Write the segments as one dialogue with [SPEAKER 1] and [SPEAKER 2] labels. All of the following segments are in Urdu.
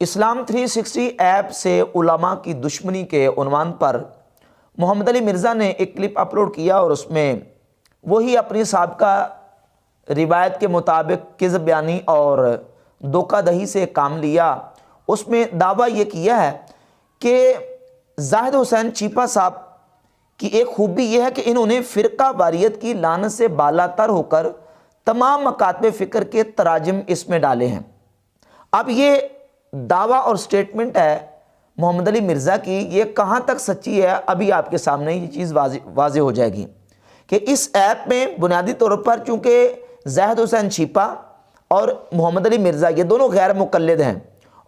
[SPEAKER 1] اسلام 360 ایپ سے علماء کی دشمنی کے عنوان پر محمد علی مرزا نے ایک کلپ اپلوڈ کیا اور اس میں وہی اپنی سابقہ روایت کے مطابق کذب بیانی اور دھوکہ دہی سے کام لیا۔ اس میں دعویٰ یہ کیا ہے کہ زاہد حسین چیپا صاحب کی ایک خوبی یہ ہے کہ انہوں نے فرقہ واریت کی لعنت سے بالا تر ہو کر تمام مکاتب فکر کے تراجم اس میں ڈالے ہیں۔ اب یہ دعویٰ اور سٹیٹمنٹ ہے محمد علی مرزا کی، یہ کہاں تک سچی ہے ابھی آپ کے سامنے یہ چیز واضح ہو جائے گی کہ اس ایپ میں بنیادی طور پر چونکہ زاہد حسین چیپا اور محمد علی مرزا یہ دونوں غیر مقلد ہیں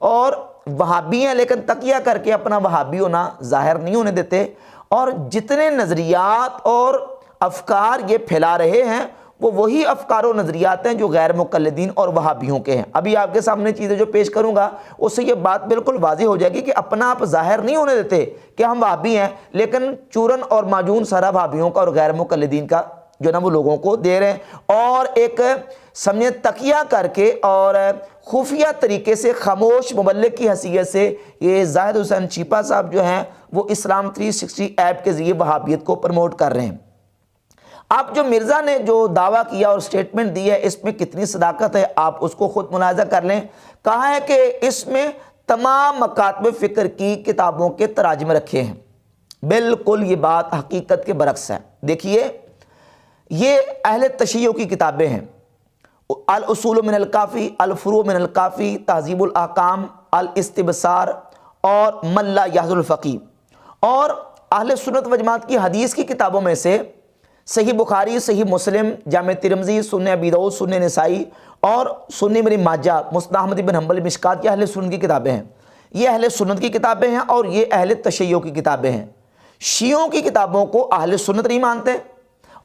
[SPEAKER 1] اور وہابی ہیں، لیکن تقیہ کر کے اپنا وہابی ہونا ظاہر نہیں ہونے دیتے، اور جتنے نظریات اور افکار یہ پھیلا رہے ہیں وہ وہی افکار و نظریات ہیں جو غیر مقلدین اور وہابیوں کے ہیں۔ ابھی آپ کے سامنے چیزیں جو پیش کروں گا اس سے یہ بات بالکل واضح ہو جائے گی کہ اپنا آپ ظاہر نہیں ہونے دیتے کہ ہم وہابی ہیں، لیکن چورن اور ماجون سارا وہابیوں کا اور غیر مقلدین کا جو نا وہ لوگوں کو دے رہے ہیں، اور ایک سمجھے تقیہ کر کے اور خفیہ طریقے سے خاموش مبلغ کی حیثیت سے یہ زاہد حسین چیپا صاحب جو ہیں وہ اسلام 360 ایپ کے ذریعے وہابیت کو پروموٹ کر رہے ہیں۔ اب جو مرزا نے جو دعویٰ کیا اور سٹیٹمنٹ دی ہے اس میں کتنی صداقت ہے آپ اس کو خود ملاحظہ کر لیں۔ کہا ہے کہ اس میں تمام مکاتب فکر کی کتابوں کے تراجم رکھے ہیں۔ بالکل یہ بات حقیقت کے برعکس ہے۔ دیکھیے یہ اہل تشیع کی کتابیں ہیں، الاصول من الکافی، الفروع من الکافی، تہذیب الاحکام، الاستبصار اور من لا یحظ الفقیہ، اور اہل سنت و جماعت کی حدیث کی کتابوں میں سے صحیح بخاری، صحیح مسلم، جامع ترمذی، سنن ابی داؤد، سنن نسائی اور سنن ابن ماجہ، مسند احمد بن حنبل، مشکات، یہ اہل سنت کی کتابیں ہیں۔ یہ اہل سنت کی کتابیں ہیں اور یہ اہل تشیع کی کتابیں ہیں۔ شیعوں کی کتابوں کو اہل سنت نہیں مانتے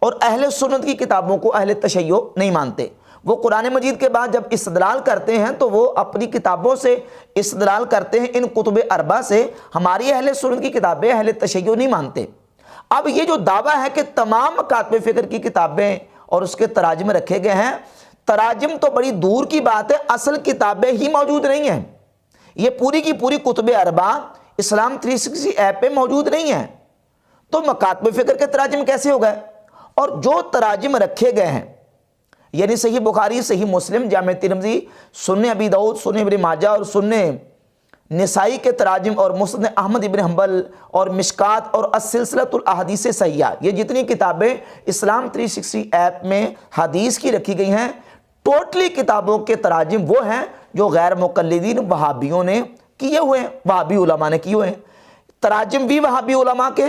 [SPEAKER 1] اور اہل سنت کی کتابوں کو اہل تشیع نہیں مانتے۔ وہ قرآن مجید کے بعد جب استدلال کرتے ہیں تو وہ اپنی کتابوں سے استدلال کرتے ہیں، ان کتب اربع سے۔ ہماری اہل سنت کی کتابیں اہل تشیع نہیں مانتے۔ اب یہ جو دعویٰ ہے کہ تمام مکاتب فکر کی کتابیں اور اس کے تراجم رکھے گئے ہیں، تراجم تو بڑی دور کی بات ہے، اصل کتابیں ہی موجود نہیں ہیں۔ یہ پوری کی پوری کتب اربع اسلام 360 ایپ پہ موجود نہیں ہیں، تو مکاتب فکر کے تراجم کیسے ہو گئے؟ اور جو تراجم رکھے گئے ہیں یعنی صحیح بخاری، صحیح مسلم، جامع ترمذی، سنن ابی داؤد، سنن ابن ماجہ اور سنن نسائی کے تراجم اور مسند احمد بن حنبل اور مشکات اور السلسلۃ الاحادیث صحیحہ، یہ جتنی کتابیں اسلام 360 ایپ میں حدیث کی رکھی گئی ہیں، ٹوٹلی کتابوں کے تراجم وہ ہیں جو غیر مقلدین وہابیوں نے کیے ہوئے ہیں، وہابی علماء نے کیے ہوئے ہیں۔ تراجم بھی وہابی علماء کے،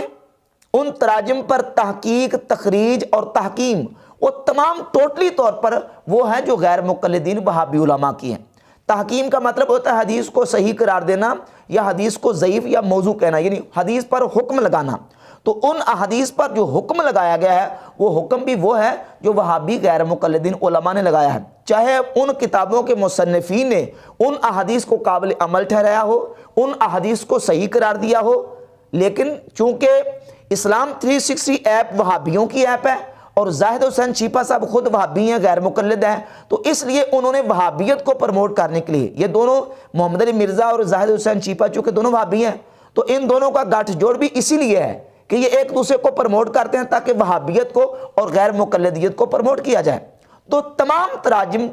[SPEAKER 1] ان تراجم پر تحقیق، تخریج اور تحکیم وہ تمام ٹوٹلی طور پر وہ ہیں جو غیر مقلدین وہابی علماء کی ہیں۔ تحکیم کا مطلب ہوتا ہے حدیث کو صحیح قرار دینا یا حدیث کو ضعیف یا موضوع کہنا، یعنی حدیث پر حکم لگانا۔ تو ان احادیث پر جو حکم لگایا گیا ہے وہ حکم بھی وہ ہے جو وہابی غیر مقلدین علماء نے لگایا ہے، چاہے ان کتابوں کے مصنفین نے ان احادیث کو قابل عمل ٹھہرایا ہو، ان احادیث کو صحیح قرار دیا ہو، لیکن چونکہ اسلام 360 ایپ وہابیوں کی ایپ ہے اور زاہد حسین چیپا صاحب خود وہابی ہیں، غیر مقلد ہیں، تو اس لیے انہوں نے وہابیت کو پروموٹ کرنے کے لیے، یہ دونوں محمد علی مرزا اور زاہد حسین چیپا چونکہ دونوں وہابی ہیں تو ان دونوں کا گٹھ جوڑ بھی اسی لیے ہے کہ یہ ایک دوسرے کو پروموٹ کرتے ہیں تاکہ وہابیت کو اور غیر مقلدیت کو پروموٹ کیا جائے۔ تو تمام تراجم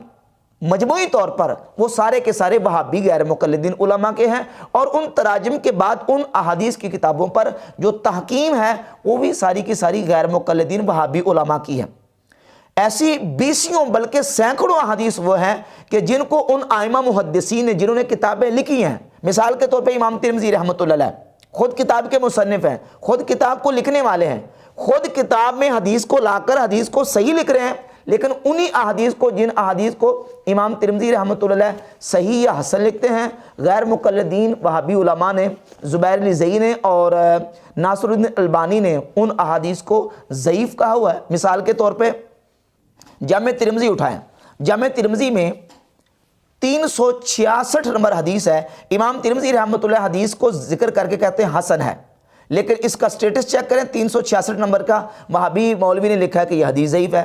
[SPEAKER 1] مجموعی طور پر وہ سارے کے سارے وہابی غیر مقلدین علماء کے ہیں، اور ان تراجم کے بعد ان احادیث کی کتابوں پر جو تحکیم ہے وہ بھی ساری کی ساری غیر مقلدین وہابی علماء کی ہے۔ ایسی بیسیوں بلکہ سینکڑوں احادیث وہ ہیں کہ جن کو ان ائمہ محدثین نے جنہوں نے کتابیں لکھی ہیں، مثال کے طور پہ امام ترمذی رحمۃ اللہ علیہ خود کتاب کے مصنف ہیں، خود کتاب کو لکھنے والے ہیں، خود کتاب میں حدیث کو لا کر حدیث کو صحیح لکھ رہے ہیں، لیکن انہی احادیث کو جن احادیث کو امام ترمذی رحمۃ اللہ علیہ صحیح یا حسن لکھتے ہیں، غیر مقلدین وہابی علماء نے، زبیر الزئی نے اور ناصر الدین البانی نے ان احادیث کو ضعیف کہا ہوا ہے۔ مثال کے طور پہ جامع ترمذی اٹھائیں، جامع ترمذی میں 366 نمبر حدیث ہے، امام ترمذی رحمۃ اللہ حدیث کو ذکر کر کے کہتے ہیں حسن ہے، لیکن اس کا سٹیٹس چیک کریں 366 نمبر کا وہابی مولوی نے لکھا ہے کہ یہ حدیث ضعیف ہے۔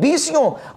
[SPEAKER 1] 20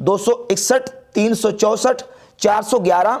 [SPEAKER 1] 261, 364, 411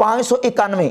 [SPEAKER 1] 591।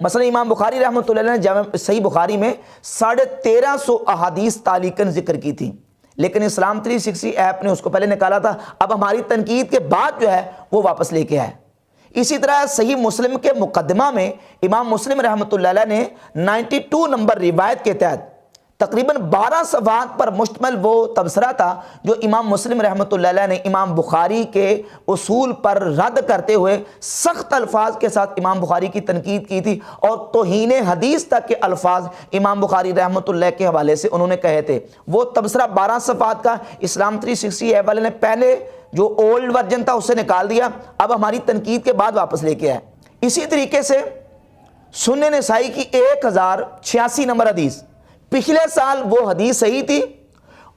[SPEAKER 1] مثلا امام بخاری رحمۃ اللہ علیہ نے جامع صحیح بخاری میں 1350 احادیث تعلیقاً ذکر کی تھی، لیکن اسلام 360 ایپ نے اس کو پہلے نکالا تھا، اب ہماری تنقید کے بعد جو ہے وہ واپس لے کے آئے۔ اسی طرح صحیح مسلم کے مقدمہ میں امام مسلم رحمۃ اللہ علیہ نے 92 نمبر روایت کے تحت تقریباً 12 صفحات پر مشتمل وہ تبصرہ تھا جو امام مسلم رحمۃ اللہ علیہ نے امام بخاری کے اصول پر رد کرتے ہوئے سخت الفاظ کے ساتھ امام بخاری کی تنقید کی تھی، اور توہین حدیث تک کے الفاظ امام بخاری رحمۃ اللہ کے حوالے سے انہوں نے کہے تھے۔ وہ تبصرہ 12 صفحات کا اسلام 360 ایپ والے نے پہلے جو اولڈ ورژن تھا اسے نکال دیا، اب ہماری تنقید کے بعد واپس لے کے آئے۔ اسی طریقے سے سنن نسائی کی 1086 نمبر حدیث، پچھلے سال وہ حدیث صحیح تھی،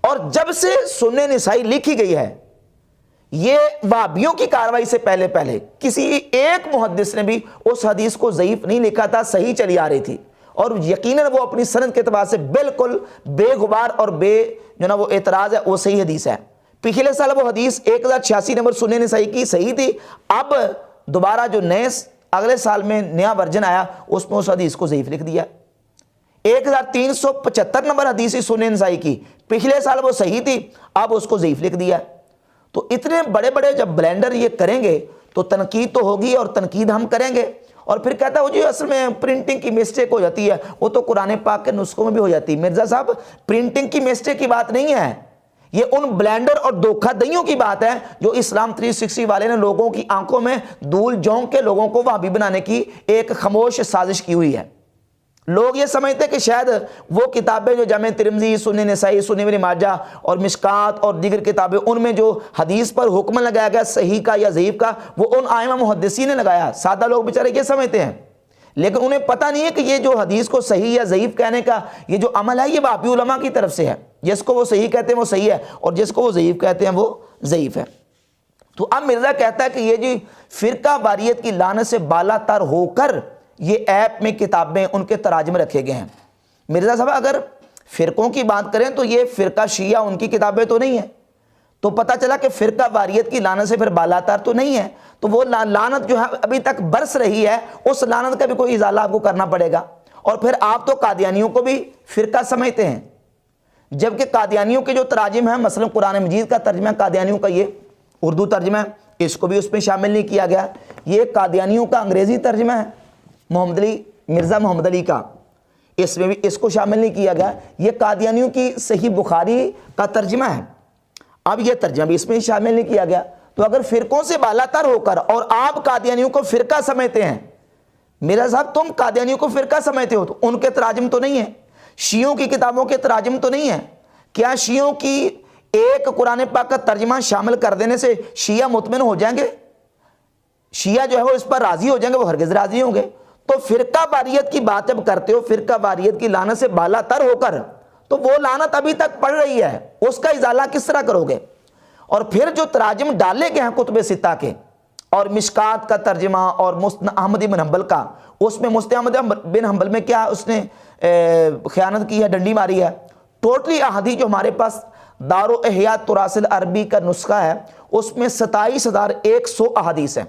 [SPEAKER 1] اور جب سے سنن نسائی لکھی گئی ہے، یہ وہابیوں کی کاروائی سے پہلے کسی ایک محدث نے بھی اس حدیث کو ضعیف نہیں لکھا تھا، صحیح چلی آ رہی تھی، اور یقیناً وہ اپنی سند کے اعتبار سے بالکل بے غبار اور بے جو نا وہ اعتراض ہے، وہ صحیح حدیث ہے۔ پچھلے سال وہ حدیث 1086 نمبر سنن نسائی کی صحیح تھی، اب دوبارہ جو اگلے سال میں نیا ورژن آیا اس میں اس حدیث کو ضعیف لکھ دیا۔ 1375 نمبر حدیث سنن نسائی کی، پچھلے سال وہ صحیح تھی، اب اس کو ضعیف لکھ دیا۔ تو اتنے بڑے بڑے جب بلینڈر یہ کریں گے تو تنقید تو ہوگی، اور تنقید ہم کریں گے، اور پھر کہتا ہے وہ جی اصل میں پرنٹنگ کی مسٹیک ہو جاتی ہے، وہ تو قرآن پاک کے نسخوں میں بھی ہو جاتی ہے۔ مرزا صاحب، پرنٹنگ کی مسٹیک کی بات نہیں ہے، یہ ان بلینڈر اور دھوکہ دہیوں کی بات ہے جو اسلام 360 والے نے لوگوں کی آنکھوں میں دھول جھونک کے لوگوں کو وہابی بنانے کی ایک خاموش سازش کی ہوئی ہے۔ لوگ یہ سمجھتے ہیں کہ شاید وہ کتابیں جو جامع ترمذی، سنن نسائی، سنن ابن ماجہ اور مشکات اور دیگر کتابیں، ان میں جو حدیث پر حکم لگایا گیا صحیح کا یا ضعیف کا، وہ ان ائمہ محدثین نے لگایا۔ سادہ لوگ بیچارے یہ سمجھتے ہیں، لیکن انہیں پتہ نہیں ہے کہ یہ جو حدیث کو صحیح یا ضعیف کہنے کا یہ جو عمل ہے، یہ وہابی علماء کی طرف سے ہے۔ جس کو وہ صحیح کہتے ہیں وہ صحیح ہے، اور جس کو وہ ضعیف کہتے ہیں وہ ضعیف ہے۔ تو اب مرزا کہتا ہے کہ یہ جی فرقہ واریت کی لعنت سے بالا تر ہو کر یہ ایپ میں کتابیں ان کے تراجم رکھے گئے ہیں۔ مرزا صاحب، اگر فرقوں کی بات کریں تو یہ فرقہ شیعہ ان کی کتابیں تو نہیں ہیں، تو پتہ چلا کہ فرقہ واریت کی لعنت سے پھر بالا تر تو نہیں ہے، تو وہ لعنت جو ہے ابھی تک برس رہی ہے، اس لعنت کا بھی کوئی ازالہ آپ کو کرنا پڑے گا۔ اور پھر آپ تو قادیانیوں کو بھی فرقہ سمجھتے ہیں، جبکہ قادیانیوں کے جو تراجم ہیں، مثلا قرآن مجید کا ترجمہ قادیانیوں کا یہ اردو ترجمہ ہے، اس کو بھی اس میں شامل نہیں کیا گیا۔ یہ قادیانیوں کا انگریزی ترجمہ ہے، مرزا محمد علی کا، اس میں بھی اس کو شامل نہیں کیا گیا۔ یہ قادیانیوں کی صحیح بخاری کا ترجمہ ہے، اب یہ ترجمہ بھی اس میں شامل نہیں کیا گیا۔ تو اگر فرقوں سے بالا تر ہو کر اور آپ قادیانیوں کو فرقہ سمجھتے ہیں، میرا صاحب تم قادیانیوں کو فرقہ سمجھتے ہو، تو ان کے تراجم تو نہیں ہیں، شیعوں کی کتابوں کے تراجم تو نہیں ہیں۔ کیا شیعوں کی ایک قرآن پاک کا ترجمہ شامل کر دینے سے شیعہ مطمئن ہو جائیں گے؟ شیعہ جو ہے وہ اس پر راضی ہو جائیں گے؟ وہ ہرگز راضی ہوں گے۔ تو فرقہ واریت کی بات جب کرتے ہو، فرقہ واریت کی لعنت سے بالا تر ہو کر، تو وہ لعنت ابھی تک پڑ رہی ہے، اس کا ازالہ کس طرح کرو گے؟ اور پھر جو تراجم ڈالے گئے ہیں کتب ستہ کے، اور مشکات کا ترجمہ اور مسند احمد بن حنبل کا، اس میں مسند احمد بن حنبل میں کیا اس نے خیانت کی ہے، ڈنڈی ماری ہے۔ ٹوٹلی احادیث جو ہمارے پاس دار و احیاء تراث العربی کا نسخہ ہے، اس میں 27,100 احادیث ہیں،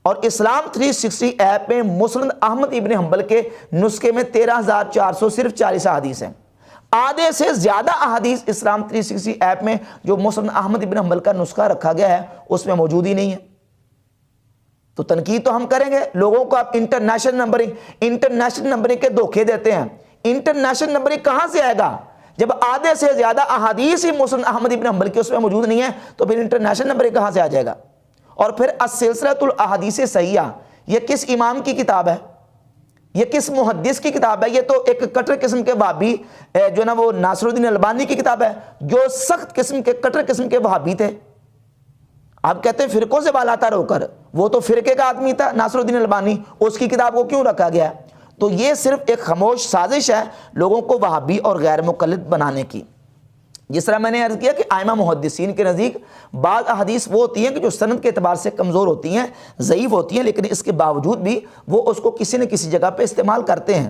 [SPEAKER 1] اور اسلام 360 ایپ میں مسند احمد ابن حنبل کے نسخے میں 13,400 صرف 40 احادیث ہیں۔ آدھے سے زیادہ احادیث اسلام 360 ایپ میں جو مسند احمد ابن حنبل کا نسخہ رکھا گیا ہے اس میں موجود ہی نہیں ہے۔ تو تنقید تو ہم کریں گے۔ لوگوں کو آپ انٹرنیشنل نمبرنگ کے دھوکے دیتے ہیں۔ انٹرنیشنل نمبرنگ کہاں سے آئے گا جب آدھے سے زیادہ احادیث ہی مسند احمد ابن حنبل کے اس میں موجود نہیں ہے؟ تو پھر انٹرنیشنل نمبرنگ کہاں سے آ جائے گا؟ اور پھر السلسلۃ الاحادیث صحیحہ، یہ کس امام کی کتاب ہے؟ یہ کس محدث کی کتاب ہے؟ یہ تو ایک کٹر قسم کے وہابی جو نا وہ ناصر الدین البانی کی کتاب ہے، جو سخت قسم کے کٹر قسم کے وہابی تھے۔ آپ کہتے ہیں فرقوں سے بالا تر ہو کر، وہ تو فرقے کا آدمی تھا ناصر الدین البانی، اس کی کتاب کو کیوں رکھا گیا؟ تو یہ صرف ایک خاموش سازش ہے لوگوں کو وہابی اور غیر مقلد بنانے کی۔ جس طرح میں نے عرض کیا کہ ائمہ محدثین کے نزدیک بعض احادیث وہ ہوتی ہیں کہ جو سند کے اعتبار سے کمزور ہوتی ہیں، ضعیف ہوتی ہیں، لیکن اس کے باوجود بھی وہ اس کو کسی نہ کسی جگہ پہ استعمال کرتے ہیں۔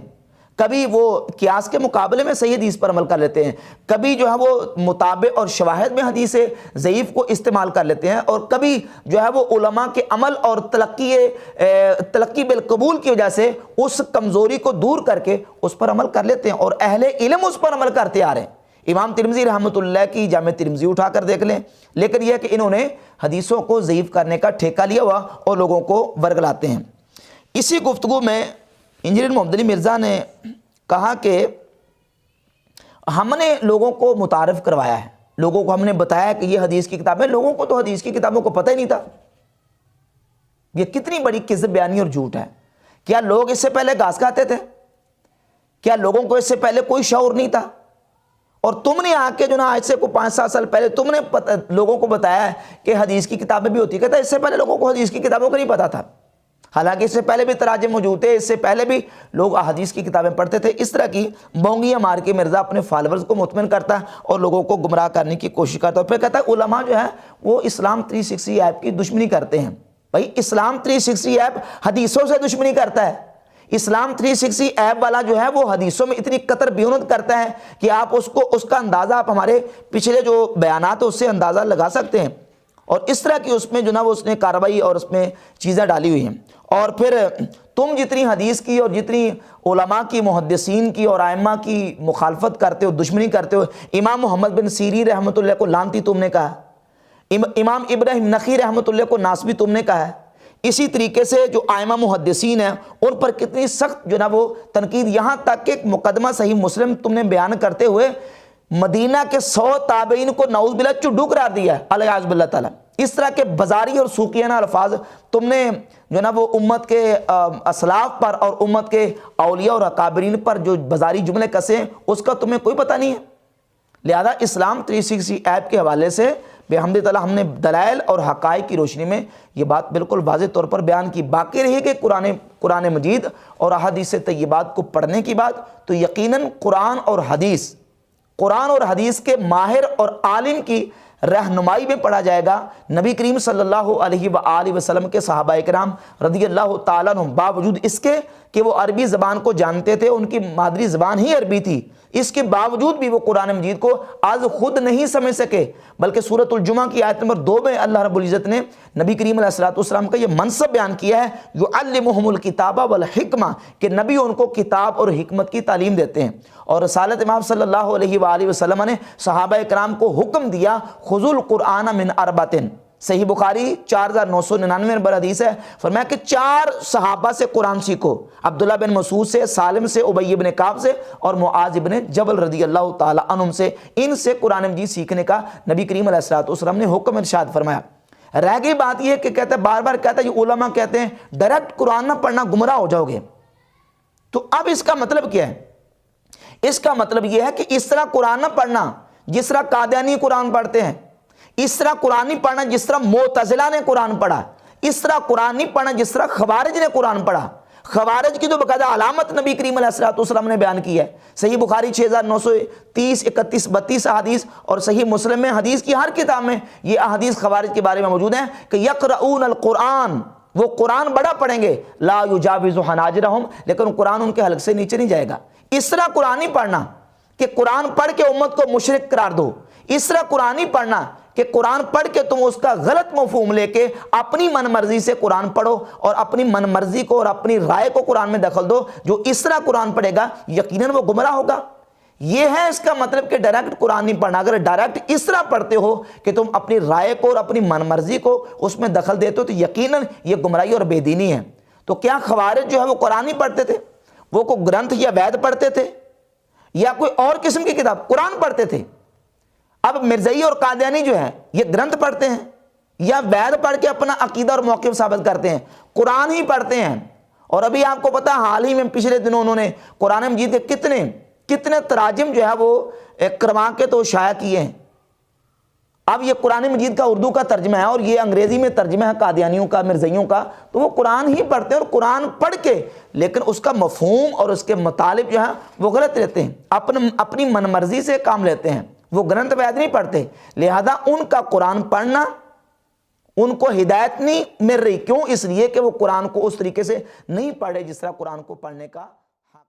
[SPEAKER 1] کبھی وہ قیاس کے مقابلے میں صحیح حدیث پر عمل کر لیتے ہیں، کبھی جو ہے وہ مطابع اور شواہد میں حدیث ضعیف کو استعمال کر لیتے ہیں، اور کبھی جو ہے وہ علماء کے عمل اور تلقی بالقبول کی وجہ سے اس کمزوری کو دور کر کے اس پر عمل کر لیتے ہیں، اور اہل علم اس پر عمل کرتے آ رہے ہیں۔ امام ترمذی رحمۃ اللہ کی جامع ترمذی اٹھا کر دیکھ لیں، لیکن یہ کہ انہوں نے حدیثوں کو ضعیف کرنے کا ٹھیکہ لیا ہوا اور لوگوں کو ورگلاتے ہیں۔ اسی گفتگو میں انجینئر محمد علی مرزا نے کہا کہ ہم نے لوگوں کو متعارف کروایا ہے، لوگوں کو ہم نے بتایا کہ یہ حدیث کی کتابیں، لوگوں کو تو حدیث کی کتابوں کو پتہ ہی نہیں تھا۔ یہ کتنی بڑی کذب بیانی اور جھوٹ ہے۔ کیا لوگ اس سے پہلے گھاس کھاتے تھے؟ کیا لوگوں کو اس سے پہلے کوئی شعور نہیں تھا؟ اور تم نے آ کے جو نا آج سے کوئی 5-7 سال پہلے تم نے لوگوں کو بتایا ہے کہ حدیث کی کتابیں بھی ہوتی، کہتا ہے اس سے پہلے لوگوں کو حدیث کی کتابوں کا نہیں پتا تھا، حالانکہ اس سے پہلے بھی تراجم موجود تھے، اس سے پہلے بھی لوگ حدیث کی کتابیں پڑھتے تھے۔ اس طرح کی بونگیاں مار کے مرزا اپنے فالورز کو مطمئن کرتا ہے اور لوگوں کو گمراہ کرنے کی کوشش کرتا ہے، اور پھر کہتا ہے علماء جو ہے وہ اسلام 360 ایپ کی دشمنی کرتے ہیں۔ بھائی اسلام 360 ایپ حدیثوں سے دشمنی کرتا ہے۔ اسلام 360 ایپ والا جو ہے وہ حدیثوں میں اتنی قطر بیونت کرتا ہے کہ آپ اس کا اندازہ آپ ہمارے پچھلے جو بیانات ہیں اس سے اندازہ لگا سکتے ہیں، اور اس طرح کی اس میں جو نا وہ اس نے کارروائی اور اس میں چیزیں ڈالی ہوئی ہیں۔ اور پھر تم جتنی حدیث کی اور جتنی علماء کی، محدثین کی اور ائمہ کی مخالفت کرتے ہو، دشمنی کرتے ہو، امام محمد بن سیرین رحمۃ اللہ کو لعنتی تم نے کہا، امام ابراہیم نخعی رحمۃ اللہ کو ناسبی تم نے کہا ہے۔ اسی طریقے سے جو ائمہ محدثین ہیں ان پر کتنی سخت جو نا وہ تنقید، یہاں تک کہ ایک مقدمہ صحیح مسلم تم نے بیان کرتے ہوئے مدینہ کے 100 تابعین کو نعوذ باللہ چڈو قرار دیا ہے، الیاذ باللہ تعالی۔ اس طرح کے بازاری اور سوقیانہ الفاظ تم نے جو نا وہ امت کے اسلاف پر اور امت کے اولیاء اور اکابرین پر جو بازاری جملے کسے ہیں اس کا تمہیں کوئی پتہ نہیں ہے۔ لہذا اسلام 360 ایپ کے حوالے سے بحمد تعالیٰ ہم نے دلائل اور حقائق کی روشنی میں یہ بات بالکل واضح طور پر بیان کی۔ باقی رہی کہ قرآن مجید اور احادیث طیبات کو پڑھنے کی بات، تو یقیناً قرآن اور حدیث کے ماہر اور عالم کی رہنمائی میں پڑھا جائے گا۔ نبی کریم صلی اللہ علیہ وآلہ وسلم کے صحابہ کرام رضی اللہ تعالیٰ عنہم باوجود اس کے کہ وہ عربی زبان کو جانتے تھے، ان کی مادری زبان ہی عربی تھی، اس کے باوجود بھی وہ قرآن مجید کو آج خود نہیں سمجھ سکے، بلکہ سورۃ الجمعہ کی آیت نمبر 2 میں اللہ رب العزت نے نبی کریم علیہ السلام کا یہ منصب بیان کیا ہے، یعلمہم الکتاب والحکمہ، کہ نبی ان کو کتاب اور حکمت کی تعلیم دیتے ہیں۔ اور رسالت امام صلی اللہ علیہ وآلہ وسلم نے صحابہ کرام کو حکم دیا، خذوا القرآن من اربعۃ، صحیح بخاری 4999 نمبر حدیث ہے، فرمایا کہ 4 صحابہ سے قرآن سیکھو، عبداللہ بن مسعود سے، سالم سے، ابی بن کعب سے اور معاذ بن جبل رضی اللہ تعالی عنہم سے، ان سے قرآن مجید سیکھنے کا نبی کریم علیہ السلام نے حکم ارشاد فرمایا۔ رہ گئی بات یہ کہ کہتا ہے، بار بار کہتا ہے، یہ علماء کہتے ہیں ڈائریکٹ قرآن نہ پڑھنا گمراہ ہو جاؤ گے، تو اب اس کا مطلب کیا ہے؟ اس کا مطلب یہ ہے کہ اس طرح قرآن نہ پڑھنا جس طرح قادیانی قرآن پڑھتے ہیں، اس طرح قرآن نہیں پڑھنا جس طرح معتزلہ نے قرآن پڑھا، اس طرح قرآن نہیں پڑھنا جس طرح خوارج نے قرآن پڑھا۔ خوارج کی تو باقاعدہ علامت نبی کریم علیہ السلام نے بیان کی ہے، صحیح بخاری 6930 31 32 احادیث، اور صحیح مسلم میں حدیث کی ہر کتاب میں یہ احادیث خوارج کے بارے میں موجود ہیں کہ یقرؤون القرآن، وہ قرآن بڑا پڑھیں گے، لا یجاوز حناجرہم، لیکن قرآن ان کے حلق سے نیچے نہیں جائے گا۔ اس طرح قرآن نہیں پڑھنا کہ قرآن پڑھ کے امت کو مشرک قرار دو، اس طرح قرآن نہیں پڑھنا کہ قرآن پڑھ کے تم اس کا غلط مفہوم لے کے اپنی من مرضی سے قرآن پڑھو اور اپنی من مرضی کو اور اپنی رائے کو قرآن میں دخل دو۔ جو اس طرح قرآن پڑھے گا یقیناً وہ گمراہ ہوگا۔ یہ ہے اس کا مطلب کہ ڈائریکٹ قرآن نہیں پڑھنا۔ اگر ڈائریکٹ اس طرح پڑھتے ہو کہ تم اپنی رائے کو اور اپنی من مرضی کو اس میں دخل دیتے ہو تو یقیناً یہ گمراہی اور بے دینی ہے۔ تو کیا خوارج جو ہے وہ قرآن نہیں پڑھتے تھے؟ وہ کوئی گرنتھ یا وید پڑھتے تھے یا کوئی اور قسم کی کتاب؟ قرآن پڑھتے تھے۔ اب مرزائی اور قادیانی جو ہے یہ گرنتھ پڑھتے ہیں یا وید پڑھ کے اپنا عقیدہ اور موقف ثابت کرتے ہیں؟ قرآن ہی پڑھتے ہیں۔ اور ابھی آپ کو پتا حال ہی میں پچھلے دنوں انہوں نے قرآن مجید کے کتنے تراجم جو ہے وہ کروا کے تو شائع کیے ہیں۔ اب یہ قرآن مجید کا اردو کا ترجمہ ہے اور یہ انگریزی میں ترجمہ ہے قادیانیوں کا، مرزائیوں کا، تو وہ قرآن ہی پڑھتے ہیں اور قرآن پڑھ کے لیکن اس کا مفہوم اور اس کے مطالب جو ہیں وہ غلط لیتے ہیں، اپنی من مرضی سے کام لیتے ہیں، وہ گرنتھ وید نہیں پڑھتے۔ لہذا ان کا قرآن پڑھنا ان کو ہدایت نہیں مل رہی، کیوں؟ اس لیے کہ وہ قرآن کو اس طریقے سے نہیں پڑھے جس طرح قرآن کو پڑھنے کا